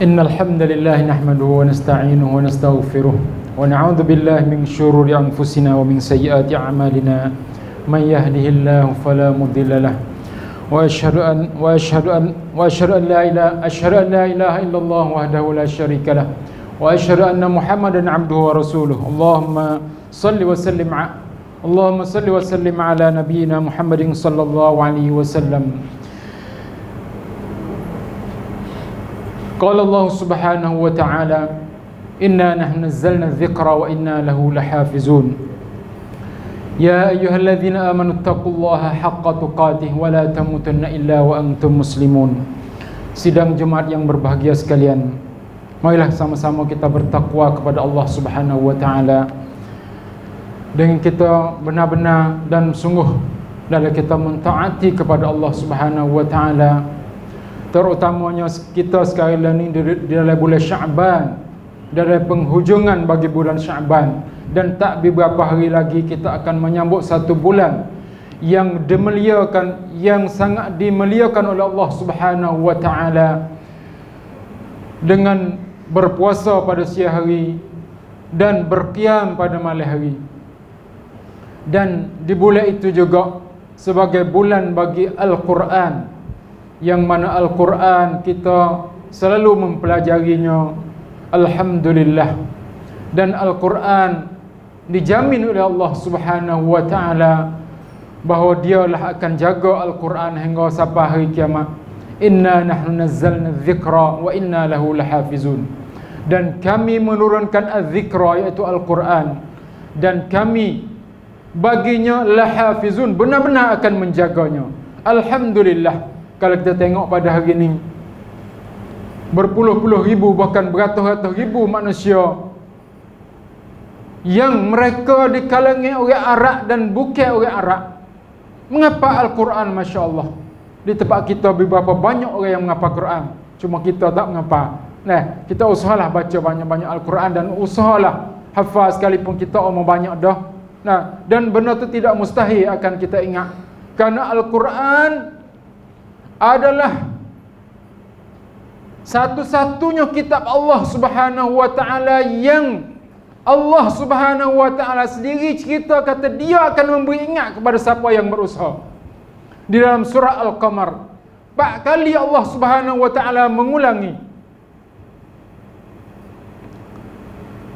إن الحمد لله نحمده ونستعينه ونستغفره ونعوذ بالله من شرور أنفسنا ومن سيئات أعمالنا من يهده الله فلا مضل له وأشهد أن لا إله إلا الله وحده لا شريك له وأشهد أن محمدا عبده ورسوله اللهم صل وسلم على نبينا محمد صلى الله عليه وسلم. قال الله سبحانه وتعالى إنا نحن نزلنا الذكر وإنا له لحافظون. يا أيها الذين آمنوا اتقوا الله حق تقاته ولا تموتن إلا وأنتم مسلمون. Sidang Jumat yang berbahagia sekalian, marilah sama-sama kita bertakwa kepada Allah Subhanahu wa taala dengan kita benar-benar dan sungguh dalam kita mentaati kepada Allah Subhanahu wa taala, terutamanya kita sekarang ini di dalam bulan Sya'ban, dalam penghujungan bagi bulan Sya'ban, dan tak beberapa hari lagi kita akan menyambut satu bulan yang dimuliakan, yang sangat dimuliakan oleh Allah Subhanahu wa taala dengan berpuasa pada siang hari dan berqiyam pada malam hari. Dan di bulan itu juga sebagai bulan bagi Al-Quran, yang mana Al-Quran kita selalu mempelajarinya, alhamdulillah. Dan Al-Quran dijamin oleh Allah Subhanahu wa taala bahawa dialah akan jaga Al-Quran hingga sampai hari kiamat. Inna nahnu nazzalna dzikra wa inna lahu lahafizun. Dan kami menurunkan az-zikra, iaitu Al-Quran, dan kami baginya lahafizun, benar-benar akan menjaganya. Alhamdulillah, kalau kita tengok pada hari ini, berpuluh-puluh ribu bahkan beratus-ratus ribu manusia yang mereka di kalangan orang Arab dan bukan orang Arab mengapa Al-Quran, Masya Allah. Di tempat kita beberapa banyak orang yang mengapa Quran, cuma kita tak mengapa. Nah, kita usahalah baca banyak-banyak Al-Quran dan usahalah hafal sekalipun kita umur banyak dah. Nah, dan benda itu tidak mustahil akan kita ingat, kerana Al-Quran adalah satu-satunya kitab Allah Subhanahu wa taala yang Allah Subhanahu wa taala sendiri cerita kata dia akan memberi ingat kepada siapa yang berusaha. Di dalam surah Al-Qamar 4 kali Allah Subhanahu wa taala mengulangi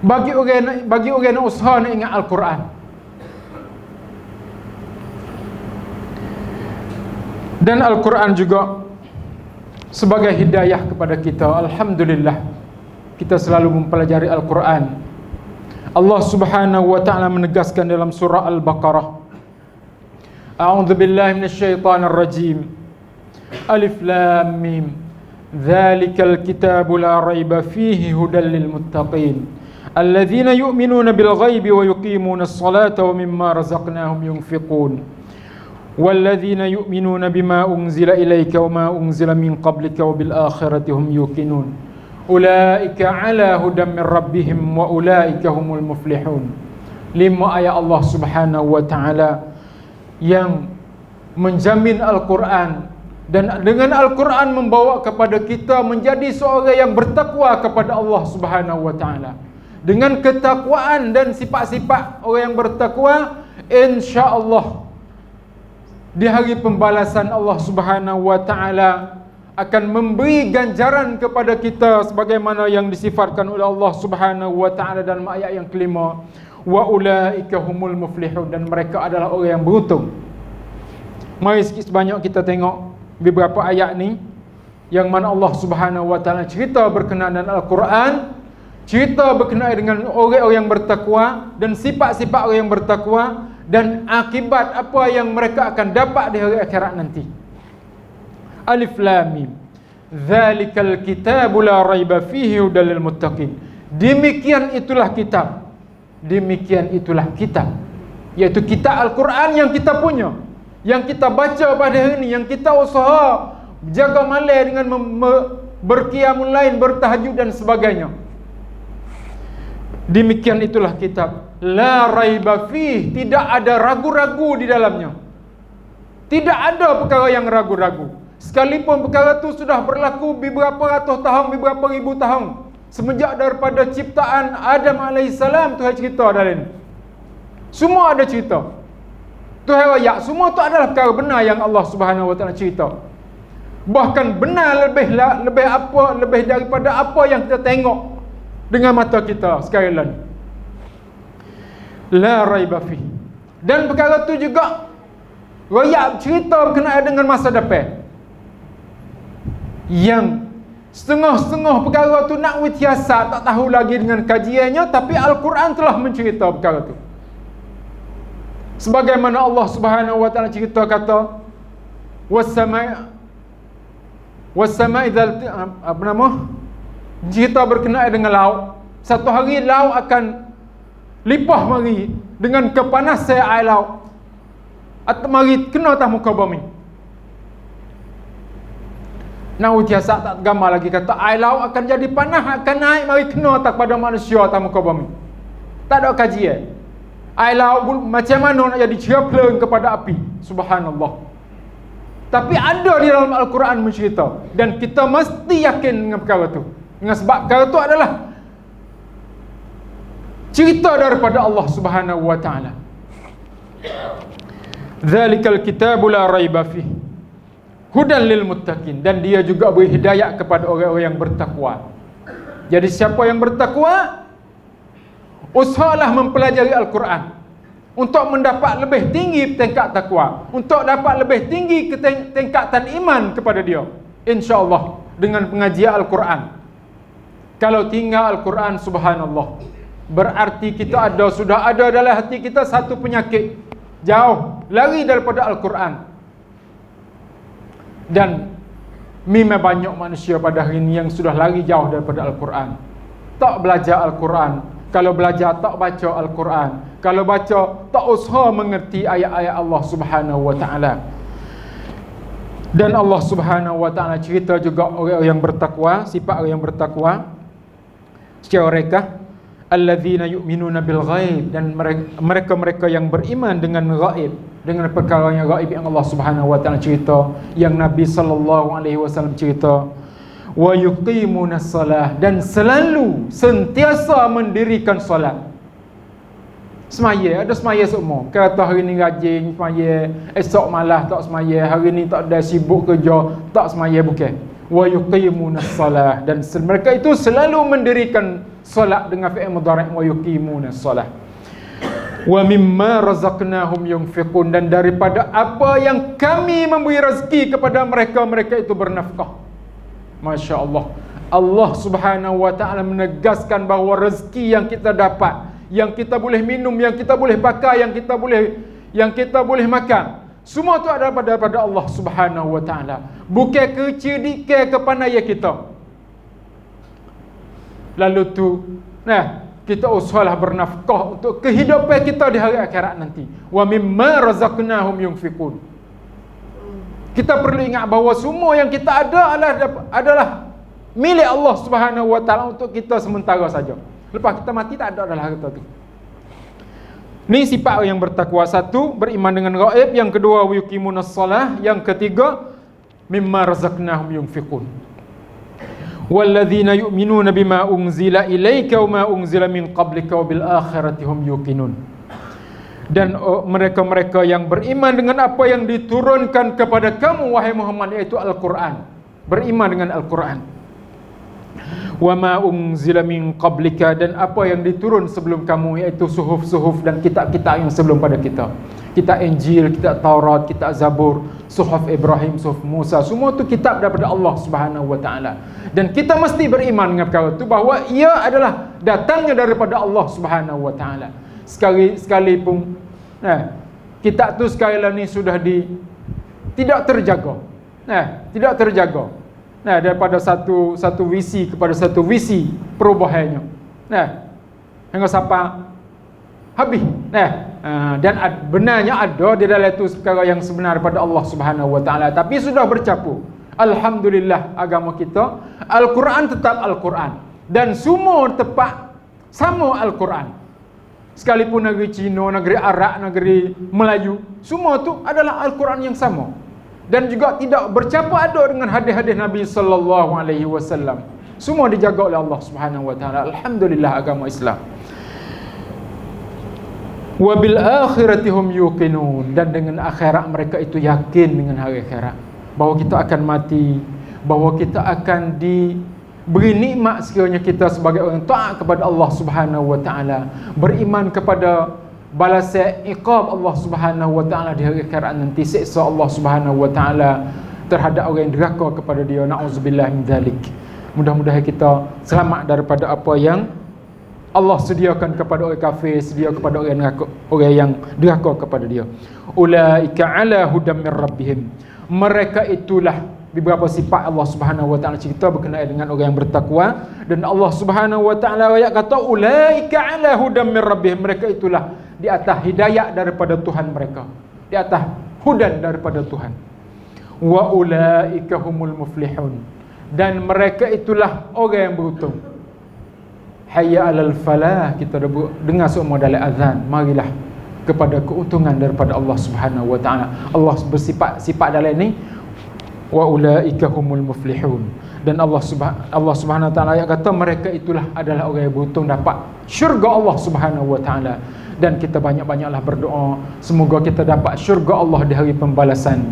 bagi orang yang usaha nak ingat Al-Quran. Dan Al-Quran juga sebagai hidayah kepada kita. Alhamdulillah, kita selalu mempelajari Al-Quran. Allah Subhanahu wa ta'ala menegaskan dalam surah Al-Baqarah, A'udzu billahi minasyaitonir rajim. Alif Lam Mim. Dzalikal kitabu la raiba fihi hudal lil muttaqin. Alladzina yu'minuna bil ghaibi wa yuqimunas salata wa mimma razaqnahum yunfiqun. والذين يؤمنون بما أنزل إليك وما أنزل من قبلك وبالآخرة هم يوقنون أولئك على هدى من ربهم وأولئك هم المفلحون. 5 ayat Allah Subhanahu wa taala yang menjamin Al-Quran, dan dengan Al-Quran membawa kepada kita menjadi seorang yang bertakwa kepada Allah Subhanahu wa taala. Dengan ketakwaan dan sifat-sifat orang yang bertakwa, insya-Allah di hari pembalasan Allah Subhanahu wa taala akan memberi ganjaran kepada kita sebagaimana yang disifatkan oleh Allah Subhanahu wa taala dalam ayat yang kelima, wa ulaika humul muflihun, dan mereka adalah orang yang beruntung. Mari sikit sebanyak kita tengok beberapa ayat ni yang mana Allah Subhanahu wa taala cerita berkenaan dengan Al-Quran, cerita berkenaan dengan orang-orang yang bertakwa dan sifat-sifat orang yang bertakwa, dan akibat apa yang mereka akan dapat di hari akhirat nanti. Alif Lam Mim. Dzalikal kitabu la raiba fihi hudal lil muttaqin. Demikian itulah kitab. Demikian itulah kitab, yaitu kitab Al-Quran yang kita punya, yang kita baca pada hari ini, yang kita usaha jaga malam dengan berqiyamul lail, bertahajud dan sebagainya. Demikian itulah kitab, la raiba fih, tidak ada ragu-ragu di dalamnya. Tidak ada perkara yang ragu-ragu. Sekalipun perkara itu sudah berlaku beberapa ratus tahun, beberapa ribu tahun, semenjak daripada ciptaan Adam AS, Tuhan cerita dalam ini. Semua ada cerita. Tuhan rakyat, semua itu adalah perkara benar yang Allah Subhanahu Wa Taala cerita. Bahkan benar lebih daripada apa yang kita tengok dengan mata kita sekali lagi. La raiba fi. Dan perkara itu juga rakyat cerita berkenaan dengan masa depan. Yang setengah-setengah perkara tu nak witiasat, tak tahu lagi dengan kajiannya, tapi Al-Quran telah mencerita perkara tu. Sebagaimana Allah Subhanahu Wa Taala cerita kata was-sama'i cerita berkenaan dengan laut. Satu hari laut akan lipah mari dengan kepanasan air laut. Atau mari kena atas muka bumi. Nak utiasa tak gambar lagi kata air laut akan jadi panas, akan naik mari kena atas pada manusia atas muka bumi. Tak ada kajian. Air laut macam mana nak jadi ceraplang kepada api. Subhanallah. Tapi ada di dalam Al-Quran mencerita. Dan kita mesti yakin dengan perkara itu. Dengan sebab perkara itu adalah cerita daripada Allah Subhanahu Wa Taala. Dzalikal kitabu la raiba fihi hudan lil muttaqin, dan dia juga beri hidayah kepada orang-orang yang bertakwa. Jadi siapa yang bertakwa, usahalah mempelajari Al-Quran untuk mendapat lebih tinggi tingkat takwa, untuk dapat lebih tinggi tingkatan iman kepada dia, insya-Allah dengan pengajian Al-Quran. Kalau tinggal Al-Quran, subhanallah, berarti kita sudah ada dalam hati kita satu penyakit, jauh lari daripada Al-Quran. Dan memang banyak manusia pada hari ini yang sudah lari jauh daripada Al-Quran. Tak belajar Al-Quran. Kalau belajar tak baca Al-Quran. Kalau baca tak usaha mengerti ayat-ayat Allah Subhanahu Wa Taala. Dan Allah Subhanahu Wa Taala cerita juga orang yang bertakwa, sifat orang yang bertakwa secara mereka, alladzina yu'minuna bil ghaib, dan mereka-mereka yang beriman dengan ghaib, dengan perkara yang ghaib yang Allah Subhanahu Wa Taala cerita, yang Nabi sallallahu alaihi wasallam cerita. Wa yuqimunas salah, dan selalu sentiasa mendirikan solat. Semaya, ada semaya semua. Kata hari ni rajin semaya, esok malah tak semaya, hari ni tak ada sibuk kerja, tak semaya, bukan. Wa yuqimunas salah, dan mereka itu selalu mendirikan solat dengan fi'il mudhari' wa yuqimunas salah. Wa mimma razaqnahum yunfiqun, dan daripada apa yang kami memberi rezeki kepada mereka, mereka itu bernafkah. Masya Allah. Allah Subhanahu Wa Taala menegaskan bahawa rezeki yang kita dapat, yang kita boleh minum, yang kita boleh pakai, yang kita boleh makan, semua itu adalah daripada Allah Subhanahu Wa Taala. Bukan kecerdikan kepandaian kita. Lalu tu, kita usahalah bernafkah untuk kehidupan kita di hari akhirat nanti. Wa mimma razaqnahum yunfiqun. Kita perlu ingat bahawa semua yang kita ada adalah milik Allah Subhanahu Wa Taala untuk kita sementara saja. Lepas kita mati tak ada dalam harta tu. Ni sifat yang bertakwa. Satu, beriman dengan ghaib. Yang kedua, yuqimunas salah. Yang ketiga, mimma razaqnahum yunfiqun. Walladzina yu'minuna bima unzila ilaika wa ma unzila min qablika wa bil akhirati hum yuqinun. Dan mereka-mereka yang beriman dengan apa yang diturunkan kepada kamu wahai Muhammad, iaitu Al-Quran. Beriman dengan Al-Quran. Wa ma unzila min qablika, dan apa yang diturun sebelum kamu, iaitu suhuf-suhuf dan kitab-kitab yang sebelum pada kita. Kitab Injil, kitab Taurat, kitab Zabur, suhuf Ibrahim, suhuf Musa, semua itu kitab daripada Allah Subhanahu Wa Taala. Dan kita mesti beriman dengan perkara itu, bahawa ia adalah datangnya daripada Allah Subhanahu Wa Taala. Sekalipun kitab tu sekarang ni sudah tidak terjaga. Tidak terjaga. Daripada satu visi kepada satu visi perubahannya. Hingga sampai habis. Dan benarnya ada di dalam itu perkara yang sebenar daripada Allah Subhanahu Wa Taala, tapi sudah bercampur. Alhamdulillah, agama kita Al-Quran tetap Al-Quran, dan semua tepat sama Al-Quran. Sekalipun negeri Cina, negeri Arab, negeri Melayu, semua tu adalah Al-Quran yang sama. dan juga tidak bercampur aduk dengan hadis-hadis Nabi sallallahu alaihi wasallam. Semua dijaga oleh Allah Subhanahu wa taala. Alhamdulillah agama Islam. Wa bil akhirati hum yuqinun, dan dengan akhirat mereka itu yakin dengan hari akhirat, bahawa kita akan mati, bahawa kita akan diberi nikmat sekiranya kita sebagai orang taat kepada Allah Subhanahu wa taala, beriman kepada balasan iqab Allah Subhanahu wa taala di hari akhirat nanti, siksa Allah Subhanahu wa taala terhadap orang yang deraka kepada dia. Nauzubillah min dzalik. Mudah-mudahan kita selamat daripada apa yang Allah sediakan kepada orang kafir, sedia kepada orang yang deraka kepada dia. Ulaika ala hudam min rabbihim. Mereka itulah, beberapa sifat Allah Subhanahu wa taala cerita berkenaan dengan orang yang bertakwa, dan Allah Subhanahu wa taala ayat kata ulaika ala hudam min rabbihim. Mereka itulah di atas hidayah daripada Tuhan mereka, di atas hudan daripada Tuhan. Wa ulaika humul muflihun, dan mereka itulah orang yang beruntung. Hayya alal falah, kita dah dengar semua dalam azan, marilah kepada keuntungan daripada Allah Subhanahu wa taala. Allah bersifat dalam ni wa ulaika humul muflihun, dan Allah Subhanahu wa taala ayat kata mereka itulah adalah orang yang beruntung dapat syurga Allah Subhanahu wa taala. Dan kita banyak-banyaklah berdoa semoga kita dapat syurga Allah di hari pembalasan.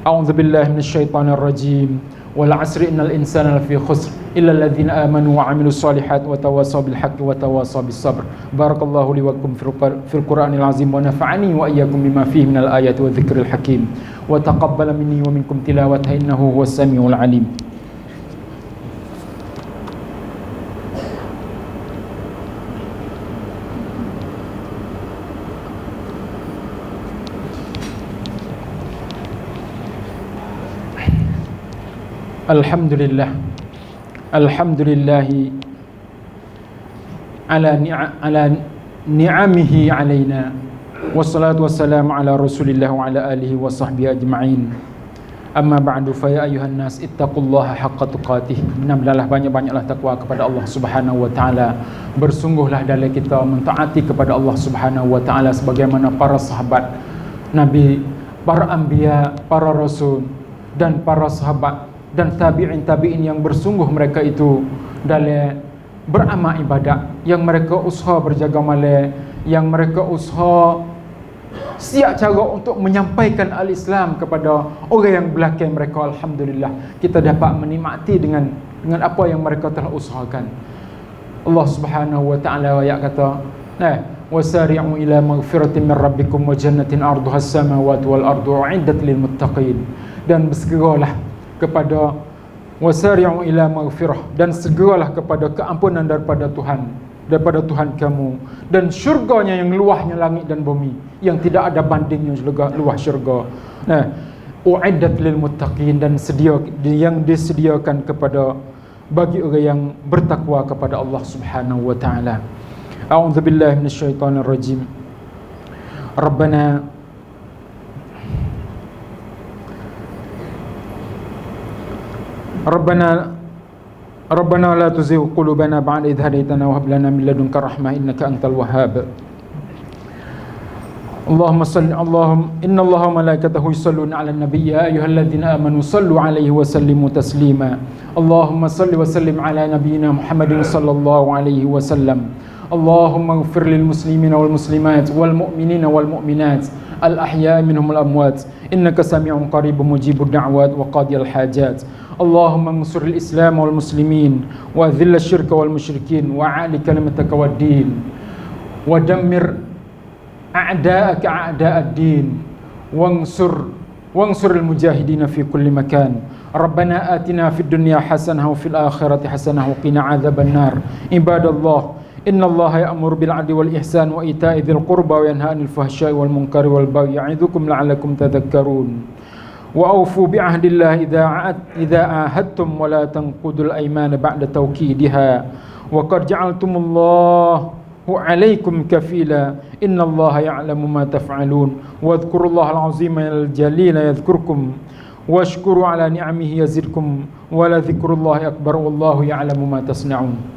A'udzubillahi minasyaitonir rajim. Wal 'asri innal insana lafi khusr illa alladhina amanu wa 'amilus solihat wa tawasaw bil haqqi wa tawasaw bis sabr. Barakallahu li wa lakum fil Qur'anil 'azim wa nafa'ani wa iyyakum bima fihi minal ayati wa dzikril hakim wa taqabbala minni wa minkum tilawatahu innahu huwas samiul 'alim. Alhamdulillah, alhamdulillahi ala ni'amihi alaina, wassalatu wassalamu ala rasulillah wa ala alihi wa sahbihi ajma'in. Amma ba'du, fa ya ayuhan nas ittaqullaha haqqa tuqatih. Benar-benarlah banyak-banyaklah takwa kepada Allah Subhanahu wa taala. Bersungguhlah dalam kita mentaati kepada Allah Subhanahu wa taala sebagaimana para sahabat Nabi, para anbiya, para rasul, dan para sahabat dan tabi'in yang bersungguh mereka itu dalam beramal ibadat, yang mereka usaha berjaga malam, yang mereka usaha siap cara untuk menyampaikan al-Islam kepada orang yang belakang mereka. Alhamdulillah, kita dapat menikmati dengan apa yang mereka telah usahakan. Allah Subhanahu wa taala ayat kata, wasari'u ila maghfiratin min rabbikum wa jannatin 'arduha as-samawati wal ardu u'iddat lil muttaqin. Dan bersegeralah kepada wasari'u ila maghfirah, dan segeralah kepada keampunan daripada Tuhan kamu, dan syurganya yang luahnya langit dan bumi, yang tidak ada bandingnya luah syurga. U'iddat lil muttaqin, dan yang disediakan kepada bagi orang yang bertakwa kepada Allah Subhanahu wa taala. A'udzubillahi minasyaitonir rajim. Rabbana la tuzigh qulubana ba'da idh hadaytana wa hab lana min ladunka rahmah innaka antal wahhab. Inna Allaha wa malaikatahu yusalluna 'alan nabiy ya ayyuhalladzina amanu sallu 'alaihi wa sallimu taslima. Allahumma salli wa sallim 'ala nabiyyina Muhammadin sallallahu alaihi wasallam. Allahumma ighfir lil muslimina wal muslimat wal mu'minina wal mu'minat al ahya'i minhum al amwat innaka sami'un qaribun mujibud da'wat wa qadiyal hajat. Allahumma ansur al-islam wal muslimin wa adhill asy-syirka wal musyrikin wa 'ali kalimataka wad-din wa dammir a'da'aka a'da'ad-din wansur al-mujahidin fi kulli makan. Rabbana atina fid dunya hasanah wa fil akhirati hasanah wa qina 'adzaban nar. Ibadallah, innallaha ya'muru bil 'adli wal ihsan wa ita'i dzil qurba wa yanha 'anil fahsya'i wal munkari wal baghi ya'idzukum la'allakum tadhakkarun. Wa awfu bi'ahdillahi idza ahadtum wa la tanqudul aymana ba'da tawkidiha wa qad ja'altumullahu 'alaykum kafila innallaha ya'lamu ma taf'alun wadhkurullaha al-'azima al-jalila yadhkurkum washkuru 'ala ni'amihi yazidkum wa la dhikrullahi akbar wallahu ya'lamu ma tasna'un.